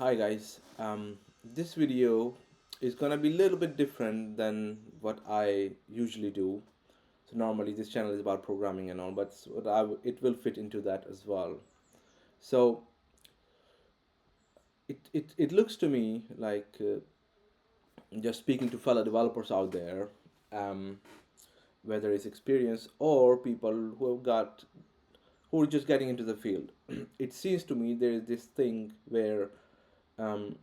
Hi guys. This video is gonna be a little bit different than what I usually do. So normally this channel is about programming and all, but it will fit into that as well. So it looks to me like just speaking to fellow developers out there, um, whether it's experience or people who are just getting into the field. It seems to me there is this thing where um,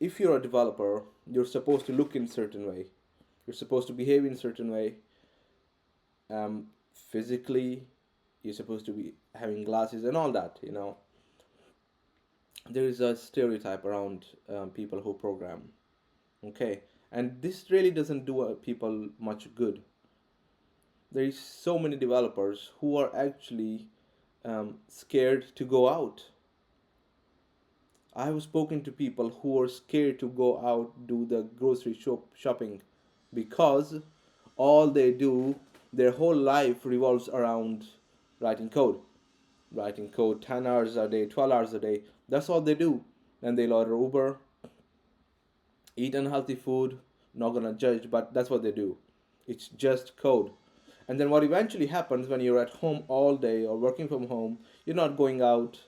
if you're a developer, you're supposed to look in a certain way. You're supposed to behave in a certain way. Physically, you're supposed to be having glasses and all that. There is a stereotype around people who program. Okay, and this really doesn't do people much good. There is so many developers who are actually scared to go out. I have spoken to people who are scared to go out do the shopping because all they do, their whole life revolves around writing code. Writing code 10 hours a day, 12 hours a day. That's all they do. And they'll order Uber, eat unhealthy food, not gonna judge, but that's what they do. It's just code. And then what eventually happens when you're at home all day or working from home, you're not going out,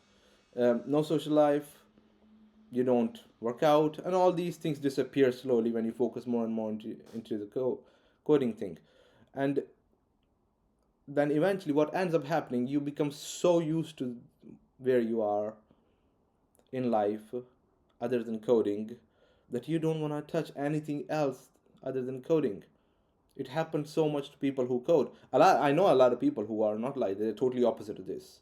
no social life, you don't work out, and all these things disappear slowly when you focus more and more into the coding thing. And then eventually what ends up happening, you become so used to where you are in life other than coding that you don't want to touch anything else other than coding. It happens so much to people who code. I know a lot of people who are not like, they're totally opposite of this,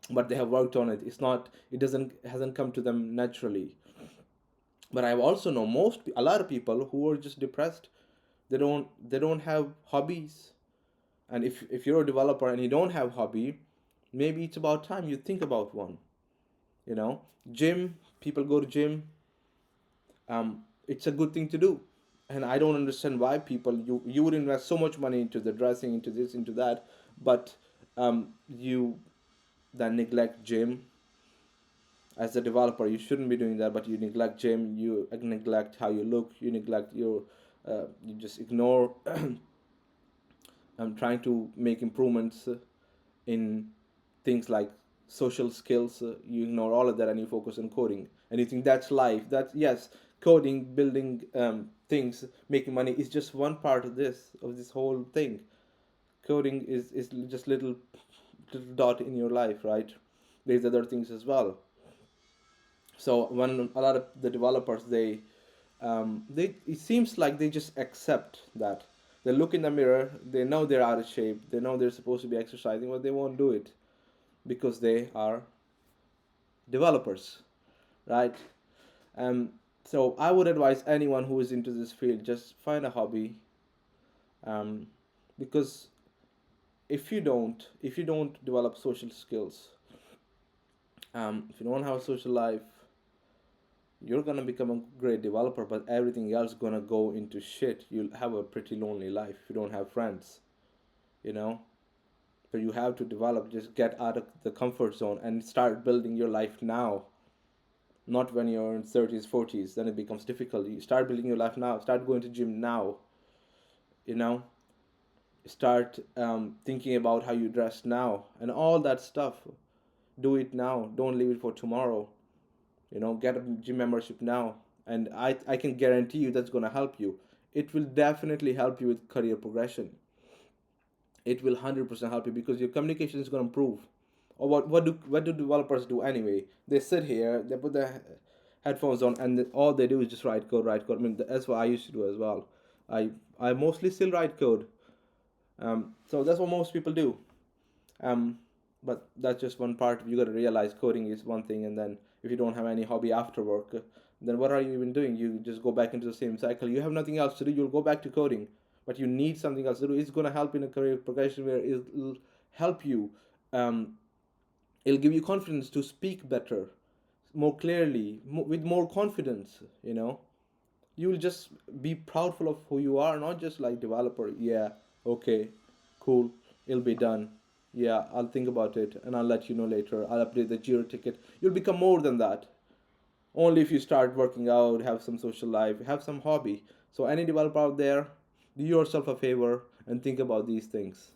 but they have worked on it. It doesn't hasn't come to them naturally. But I also know a lot of people who are just depressed. They don't have hobbies. And if you're a developer and you don't have hobby, maybe it's about time you think about one. you know Gym, people go to gym. It's a good thing to do. And I don't understand why you would invest so much money into the dressing, into this, into that, but you then neglect gym. As a developer, you shouldn't be doing that, but you neglect gym, you neglect how you look, you neglect you just ignore trying to make improvements in things like social skills. You ignore all of that and you focus on coding, and you think that's life. That's, yes, coding, building things, making money is just one part of this whole thing. Coding is just little dot in your life, right? There's other things as well. So when a lot of the developers, they it seems like they just accept that. They look in the mirror, they know they're out of shape, they know they're supposed to be exercising, but they won't do it because they are developers, right? um so I would advise anyone who is into this field, just find a hobby. um because if you don't develop social skills, if you don't have a social life, you're gonna become a great developer, but everything else gonna go into shit. You'll have a pretty lonely life if you don't have friends, you know. So you have to develop, just get out of the comfort zone and start building your life now, not when you're in 30s, 40s. Then it becomes difficult. You start building your life now, start going to gym now, you know. Start thinking about how you dress now and all that stuff. Do it now, don't leave it for tomorrow. Get a gym membership now, and I can guarantee you that's going to help you. It will definitely help you with career progression. It will 100% help you because your communication is going to improve. Or what do developers do anyway? They sit here, they put their headphones on, and all they do is just write code. I mean, that's what I used to do as well. I mostly still write code. So that's what most people do. um, but that's just one part. You got to realize coding is one thing, and then if you don't have any hobby after work, then what are you even doing? You just go back into the same cycle. You have nothing else to do, you'll go back to coding. But you need something else to do. It's going to help in a career progression where it'll help you. um, it'll give you confidence to speak better, more clearly, with more confidence. You will just be proudful of who you are, not just like developer. Yeah, okay, cool, it'll be done. Yeah, I'll think about it and I'll let you know later. I'll update the Jira ticket. You'll become more than that. only if you start working out, have some social life, have some hobby. So any developer out there, do yourself a favor and think about these things.